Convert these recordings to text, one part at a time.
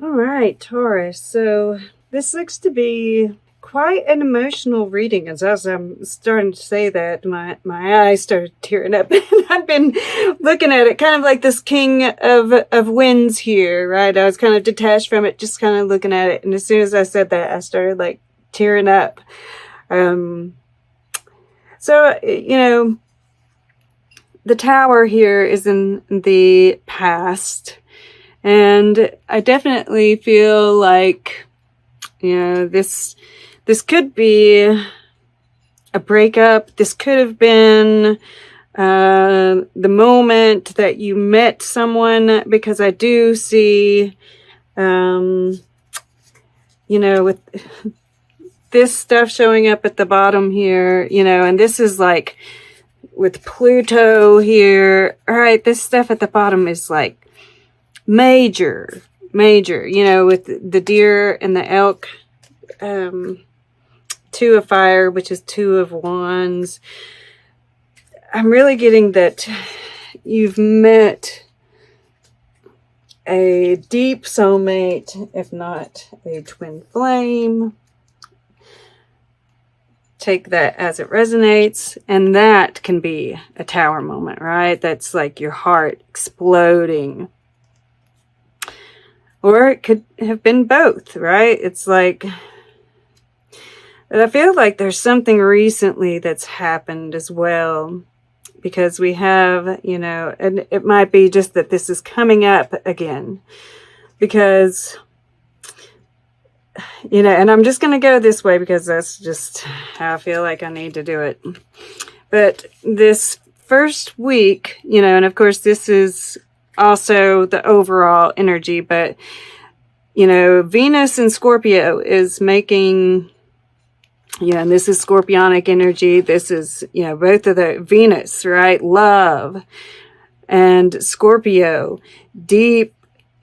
All right, Taurus. So this looks to be quite an emotional reading. As I'm starting to say that, my eyes started tearing up. I've been looking at it kind of like this King of Winds here, right? I was kind of detached from it, just kind of looking at it. And as soon as I said that, I started like tearing up. So, the tower here is in the past. And I definitely feel like, this could be a breakup. This could have been the moment that you met someone, because I do see, with this stuff showing up at the bottom here, and this is like with Pluto here. All right, this stuff at the bottom is like major, with the deer and the elk, 2 of fire, which is 2 of wands. I'm really getting that you've met a deep soulmate, if not a twin flame. Take that as it resonates, and that can be a tower moment, right? That's like your heart exploding. Or it could have been both, right? It's like, but I feel like there's something recently that's happened as well, because we have, and it might be just that this is coming up again, because, and I'm just going to go this way because that's just how I feel like I need to do it. But this first week, and of course this is also the overall energy, but Venus in Scorpio is making, and this is scorpionic energy. This is, both of the Venus, right? Love, and Scorpio, deep,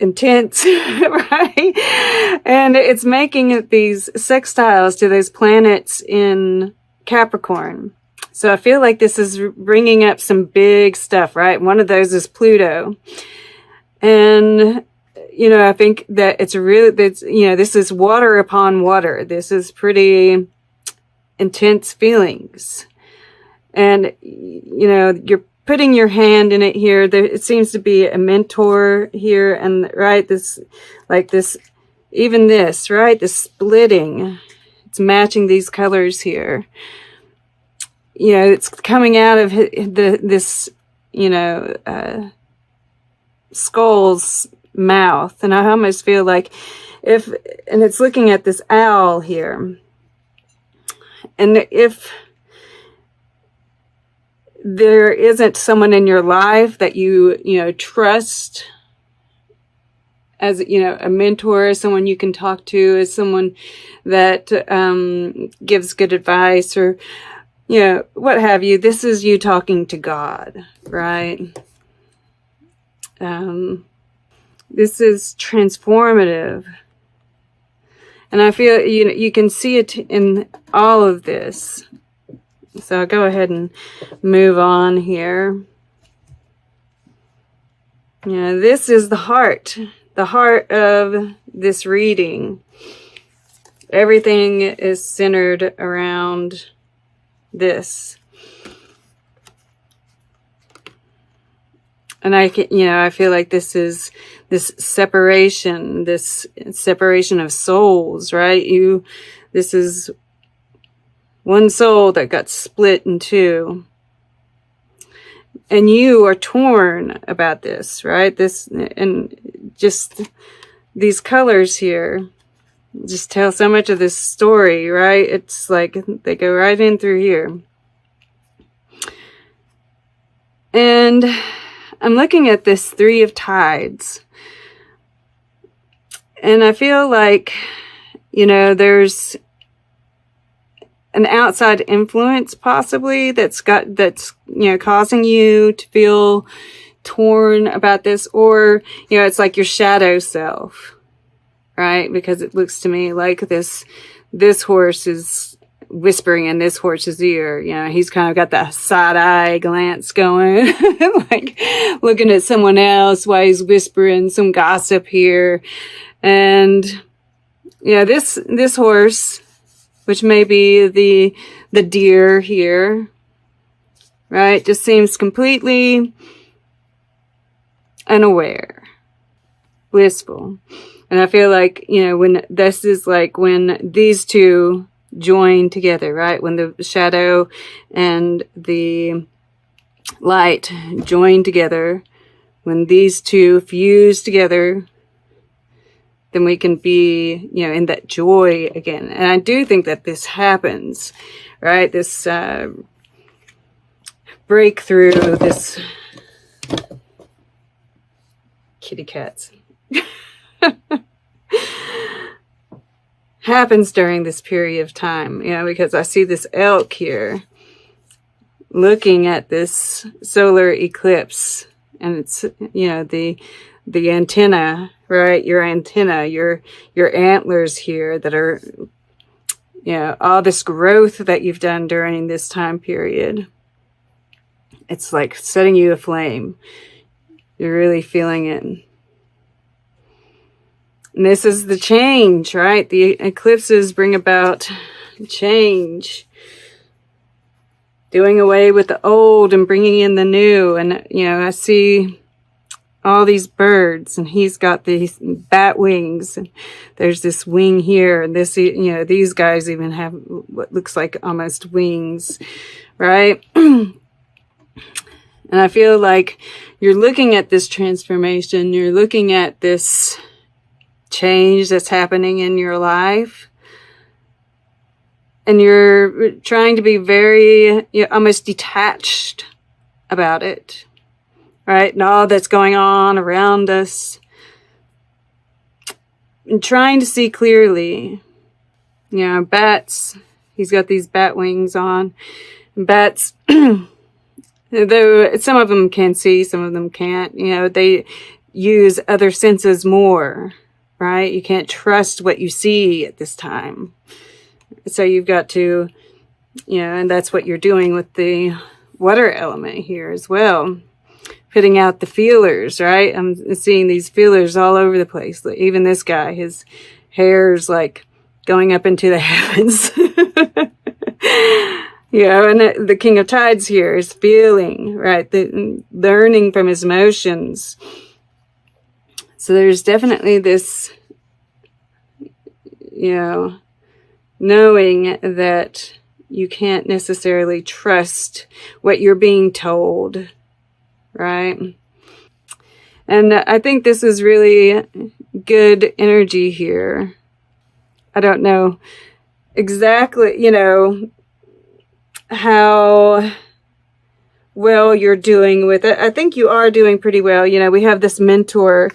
intense, right? And it's making these sextiles to those planets in Capricorn. So I feel like this is bringing up some big stuff, right? One of those is Pluto. And, I think that it's really, this is water upon water. This is pretty intense feelings. And, you're putting your hand in it here. It seems to be a mentor here. And, right, even this, right? The splitting. It's matching these colors here. It's coming out of this skull's mouth. And I almost feel like and it's looking at this owl here. And if there isn't someone in your life that you trust as, a mentor, someone you can talk to, as someone that gives good advice, or what have you. This is you talking to God, right? This is transformative. And I feel, you can see it in all of this. So I'll go ahead and move on here. This is the heart of this reading. Everything is centered around this. And I feel like this is this separation of souls, right? This is one soul that got split in 2. And you are torn about this, right? And just these colors here just tell so much of this story, right? It's like they go right in through here. And I'm looking at this 3 of Tides. And I feel like, there's an outside influence possibly that's causing you to feel torn about this, or, it's like your shadow self, right? Because it looks to me like this horse is whispering in this horse's ear. He's kind of got that side eye glance going, like looking at someone else while he's whispering some gossip here. And yeah, this horse, which may be the deer here, right, just seems completely unaware, blissful. And I feel like, when this is like when these two join together, right? When the shadow and the light join together, when these two fuse together, then we can be, in that joy again. And I do think that this happens, right? This breakthrough, this kitty cats happens during this period of time, because I see this elk here looking at this solar eclipse, and it's, the antenna, right? Your antenna, your antlers here that are, all this growth that you've done during this time period. It's like setting you aflame. You're really feeling it. And this is the change, right? The eclipses bring about change. Doing away with the old and bringing in the new. And, I see all these birds, and he's got these bat wings, and there's this wing here, and this, these guys even have what looks like almost wings, right? And I feel like you're looking at this transformation, you're looking at this change that's happening in your life, and you're trying to be very, almost detached about it, right? And all that's going on around us, and trying to see clearly. Bats, he's got these bat wings on. And bats, though some of them can see, some of them can't, they use other senses more, right? You can't trust what you see at this time. So you've got to, and that's what you're doing with the water element here as well. Putting out the feelers, right? I'm seeing these feelers all over the place. Even this guy, his hair's like going up into the heavens. And the King of Tides here is feeling, right? Learning from his emotions. So there's definitely this, knowing that you can't necessarily trust what you're being told, right? And I think this is really good energy here. I don't know exactly, how well you're doing with it. I think you are doing pretty well. We have this mentor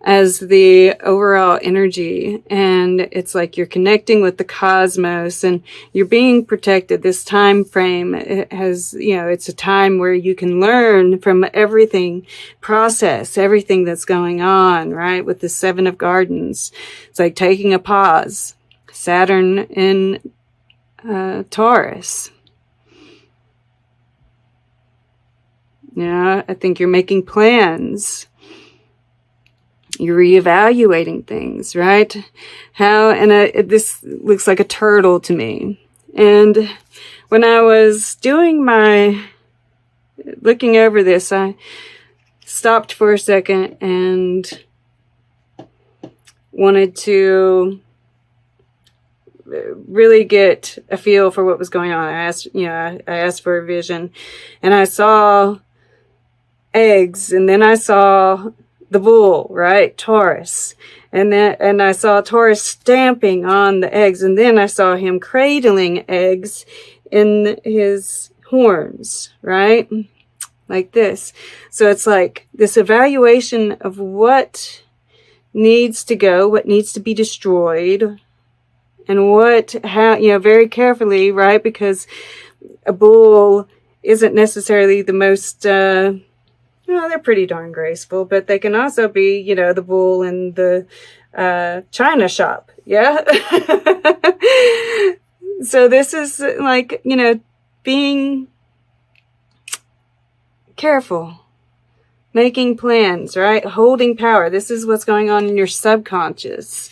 as the overall energy, and it's like you're connecting with the cosmos and you're being protected. This time frame, it has, it's a time where you can learn from everything, process everything that's going on, right? With the Seven of Gardens, it's like taking a pause. Saturn in Taurus. I think you're making plans. You're reevaluating things, right? This looks like a turtle to me. And when I was looking over this, I stopped for a second and wanted to really get a feel for what was going on. I asked for a vision, and I saw eggs, and then I saw the bull, right? Taurus. And I saw Taurus stamping on the eggs, and then I saw him cradling eggs in his horns, right? Like this. So it's like this evaluation of what needs to go, what needs to be destroyed, and how, very carefully, right? Because a bull isn't necessarily the most, they're pretty darn graceful, but they can also be, the bull in the china shop. Yeah. So this is like, being careful, making plans, right? Holding power. This is what's going on in your subconscious.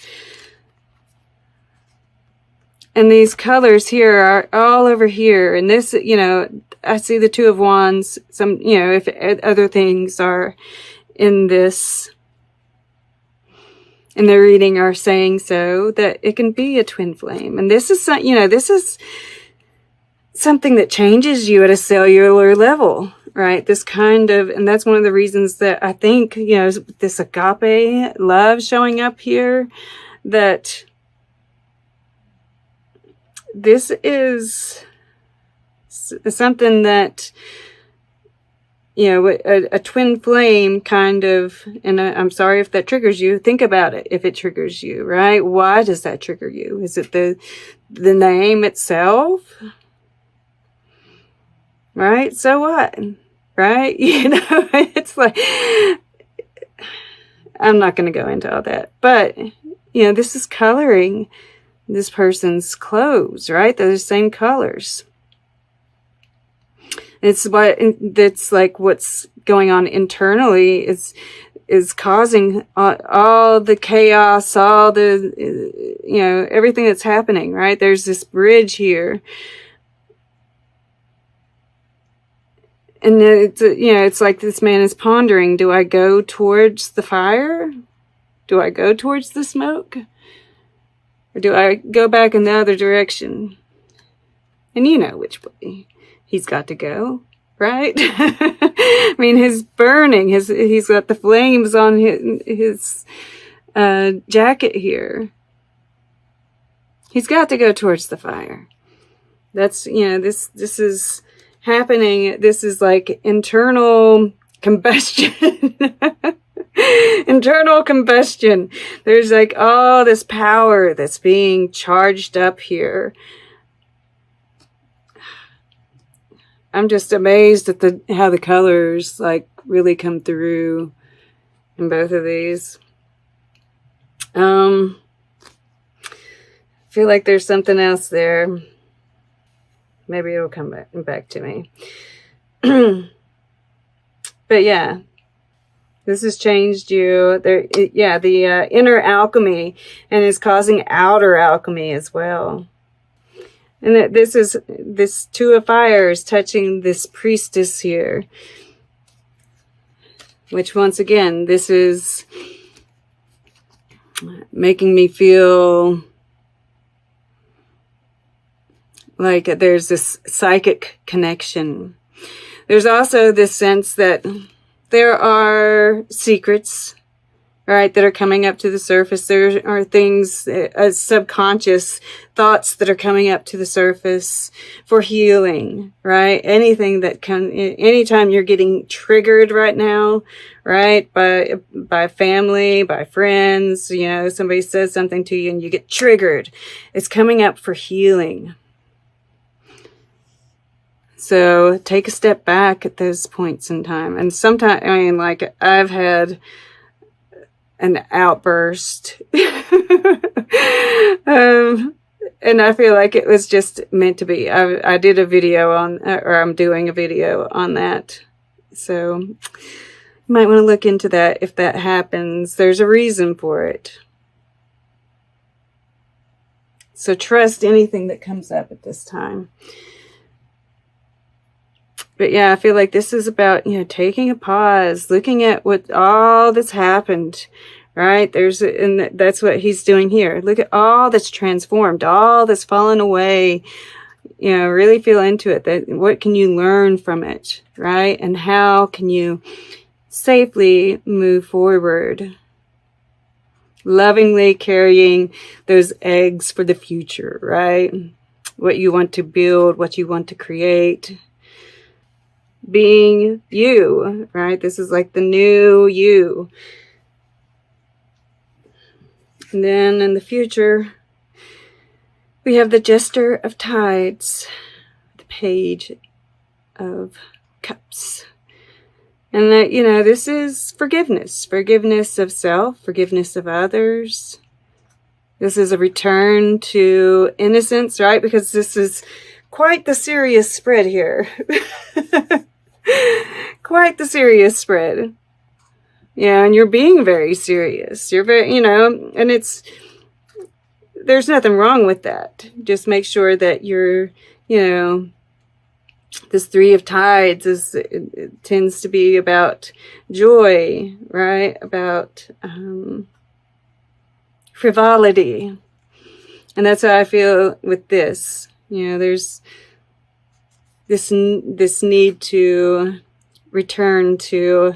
And these colors here are all over here. And this, you know, I see the Two of Wands. Some, you know, if other things are in this, in the reading are saying so, that it can be a twin flame. And this is, you know, this is something that changes you at a cellular level, right? This kind of, and that's one of the reasons that I think, you know, this agape love showing up here, that this is something that, you know, a twin flame kind of, and I'm sorry if that triggers you. Think about it if it triggers you, right? Why does that trigger you? Is it the name itself? Right? So what? Right? You know, it's like, I'm not going to go into all that. But, you know, this is coloring this person's clothes, right? They're the same colors. It's what, that's like what's going on internally is causing all the chaos, all the, you know, everything that's happening, right? There's this bridge here. And it's, you know, it's like this man is pondering, do I go towards the fire? Do I go towards the smoke? Or do I go back in the other direction? And you know which way he's got to go, right? I mean, he's burning. He's got the flames on his jacket here. He's got to go towards the fire. That's, you know, this is happening. This is like internal combustion. Internal combustion. There's like all this power that's being charged up here. I'm just amazed at how the colors like really come through in both of these. I feel like there's something else there. Maybe it'll come back to me. But yeah, this has changed you. The inner alchemy, and is causing outer alchemy as well. And that this Two of Fire is touching this priestess here. Which once again, this is making me feel like there's this psychic connection. There's also this sense that there are secrets, right, that are coming up to the surface. There are things, subconscious thoughts that are coming up to the surface for healing, right? Anything that can, anytime you're getting triggered right now, right, by family, by friends, you know, somebody says something to you and you get triggered, it's coming up for healing. So take a step back at those points in time. And sometimes, I mean, like, I've had an outburst. And I feel like it was just meant to be. I did a video on, or I'm doing a video on that. So you might want to look into that if that happens. There's a reason for it. So trust anything that comes up at this time. But yeah, I feel like this is about, you know, taking a pause, looking at what all that's happened, right? And that's what he's doing here. Look at all that's transformed, all that's fallen away. You know, really feel into it. What can you learn from it, right? And how can you safely move forward? Lovingly carrying those eggs for the future, right? What you want to build, what you want to create. Being you, right? This is like the new you. And then in the future, we have the Jester of Tides, the Page of Cups. And that, you know, this is forgiveness. Forgiveness of self, forgiveness of others. This is a return to innocence, right? Because this is quite the serious spread here. Quite the serious spread. Yeah, and you're being very serious. You're very, you know, and there's nothing wrong with that. Just make sure that you're, you know, this Three of Tides it tends to be about joy, right? About frivolity. And that's how I feel with this. You know, there's this need to return to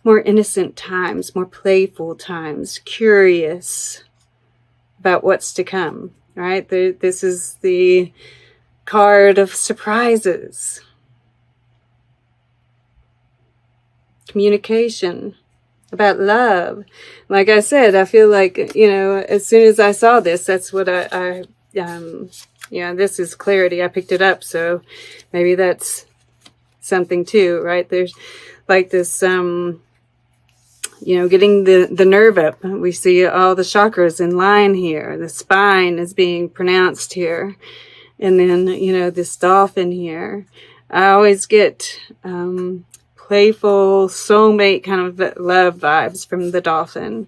more innocent times, more playful times, curious about what's to come, right? This is the card of surprises, communication, about love. Like I said, I feel like, you know, as soon as I saw this, that's what yeah, this is clarity. I picked it up, so maybe that's something too, right? There's like this, you know, getting the nerve up. We see all the chakras in line here. The spine is being pronounced here. And then, you know, this dolphin here. I always get playful soulmate kind of love vibes from the dolphin.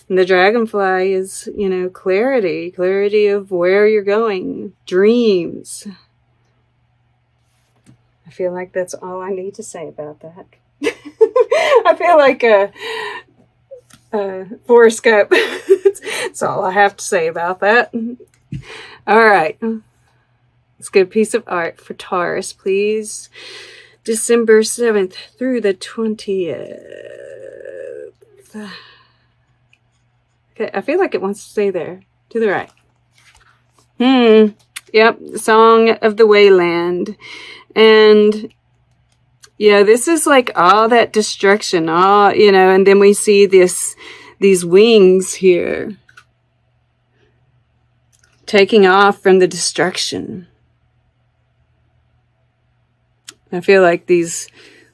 And the dragonfly is, you know, clarity of where you're going, dreams. I feel like that's all I need to say about that. I feel like Forrest Gump. That's all I have to say about that. All right. Let's get a piece of art for Taurus, please. December 7th through the 20th. Okay, I feel like it wants to stay there. To the right. Yep, Song of the Wayland. And, you know, this is like all that destruction. All, you know, and then we see these wings here. Taking off from the destruction. I feel like these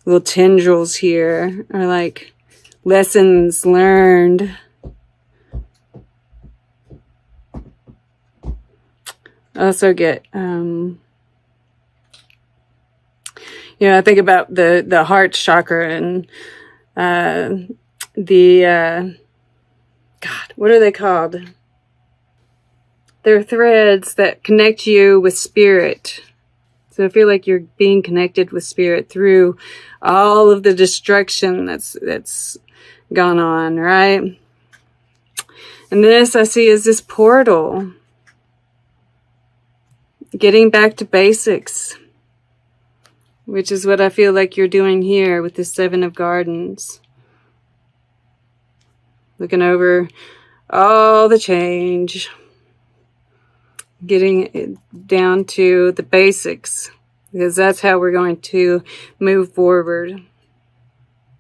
little tendrils here are like lessons learned. I also get, you know, I think about the heart chakra and God, what are they called? They're threads that connect you with spirit. So I feel like you're being connected with spirit through all of the destruction that's gone on, right? And this I see as this portal. Getting back to basics. Which is what I feel like you're doing here with the Seven of Gardens. Looking over all the change. Getting it down to the basics, because that's how we're going to move forward.